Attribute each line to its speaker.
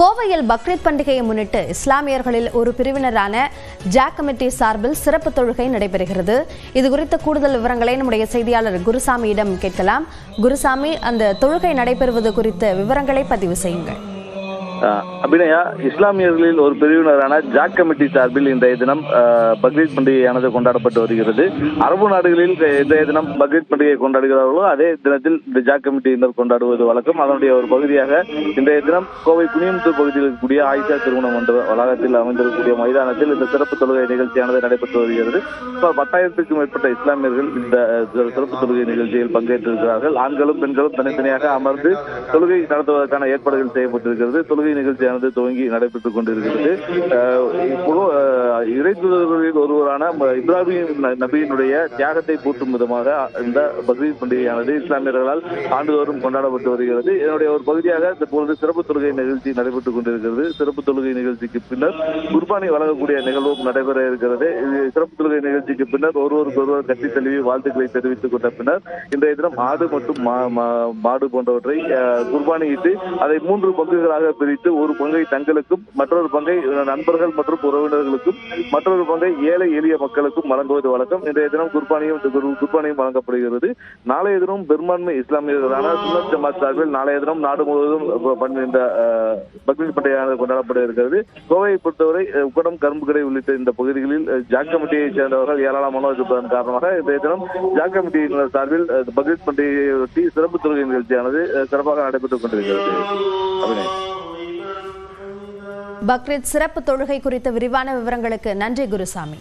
Speaker 1: கோவையில் பக்ரீத் பண்டிகையை முன்னிட்டு இஸ்லாமியர்களில் ஒரு பிரிவினரான ஜாக் கமிட்டி சார்பில் சிறப்பு தொழுகை நடைபெறுகிறது. இது குறித்த கூடுதல் விவரங்களை நம்முடைய செய்தியாளர் குருசாமியிடம் கேட்கலாம். குருசாமி, அந்த தொழுகை நடைபெறுவது குறித்த விவரங்களை பதிவு செய்யுங்கள்.
Speaker 2: அபிநயா, இஸ்லாமியர்களில் ஒரு பிரிவினரான ஜாக் கமிட்டி சார்பில் இன்றைய தினம் பக்ரீத் பண்டிகையானது கொண்டாடப்பட்டு வருகிறது. அரபு நாடுகளில் இன்றைய தினம் பக்ரீத் பண்டிகையை கொண்டாடுகிறார்களோ அதே தினத்தில் இந்த ஜாக் கமிட்டியினர் கொண்டாடுவது வழக்கம். அதனுடைய ஒரு பகுதியாக இன்றைய தினம் கோவை புனியமுத்தூர் பகுதியில் இருக்கக்கூடிய ஆயிஷா திருமண மண்டப வளாகத்தில் அமைந்திருக்கக்கூடிய மைதானத்தில் இந்த சிறப்பு தொழுகை நிகழ்ச்சியானது நடைபெற்று வருகிறது. 10,000க்கும் மேற்பட்ட இஸ்லாமியர்கள் இந்த சிறப்பு தொழுகை நிகழ்ச்சியில் பங்கேற்றிருக்கிறார்கள். ஆண்களும் பெண்களும் தனித்தனியாக அமர்ந்து தொழுகை நடத்துவதற்கான ஏற்பாடுகள் செய்யப்பட்டிருக்கிறது. தொழுகை நிகழ்ச்சியானது துவங்கி நடைபெற்றுக் கொண்டிருக்கிறது. இறை தூதர்களில் ஒருவரான இப்ராஹிம் நபியினுடைய தியாகத்தை போற்றும் விதமாக இந்த பக்ரீத் பண்டிகையானது இஸ்லாமியர்களால் ஆண்டுதோறும் கொண்டாடப்பட்டு வருகிறது. இதனுடைய ஒரு பகுதியாக தற்பொழுது சிறப்பு தொழுகை நிகழ்ச்சி நடைபெற்றுக் கொண்டிருக்கிறது. சிறப்பு தொழுகை நிகழ்ச்சிக்கு பின்னர் குர்பானி வழங்கக்கூடிய நிகழ்வும் நடைபெற இருக்கிறது. சிறப்பு தொழுகை நிகழ்ச்சிக்கு பின்னர் ஒருவர் கட்டி தழுவி வாழ்த்துக்களை தெரிவித்துக் கொண்ட பின்னர் இன்றைய தினம் ஆடு மற்றும் மாடு போன்றவற்றை குர்பானியிட்டு அதை 3 பங்குகளாக பிரித்து ஒரு பங்கை தங்களுக்கும், மற்றொரு பங்கை நண்பர்கள் மற்றும் உறவினர்களுக்கும், மற்றொரு பங்கை ஏழை எளிய மக்களுக்கும் வழங்குவது வழக்கம். இன்றைய தினம் குர்பானியும் வழங்கப்படுகிறது. நாளைய தினம் பெரும்பான்மை இஸ்லாமியர்களான சுன்னத் ஜமாத் சார்பில் நாளைய தினம் நாடு முழுவதும் இந்த பக்ரீத் பண்டிகையானது கொண்டாடப்பட இருக்கிறது. கோவையை பொறுத்தவரை உக்கடம், கரும்புக்கடை உள்ளிட்ட இந்த பகுதிகளில் ஜாக் கமிட்டியை சேர்ந்தவர்கள் ஏராளமானோர் இருப்பதன் காரணமாக இன்றைய தினம் ஜாக் கமிட்டியினர் சார்பில் பக்ரீத் பண்டிகையொட்டி சிறப்பு தொழுகை நிகழ்ச்சியானது சிறப்பாக நடைபெற்றுக் கொண்டிருக்கிறது.
Speaker 1: பக்ரீத் சிறப்பு தொழுகை குறித்த விரிவான விவரங்களுக்கு நன்றி குருசாமி.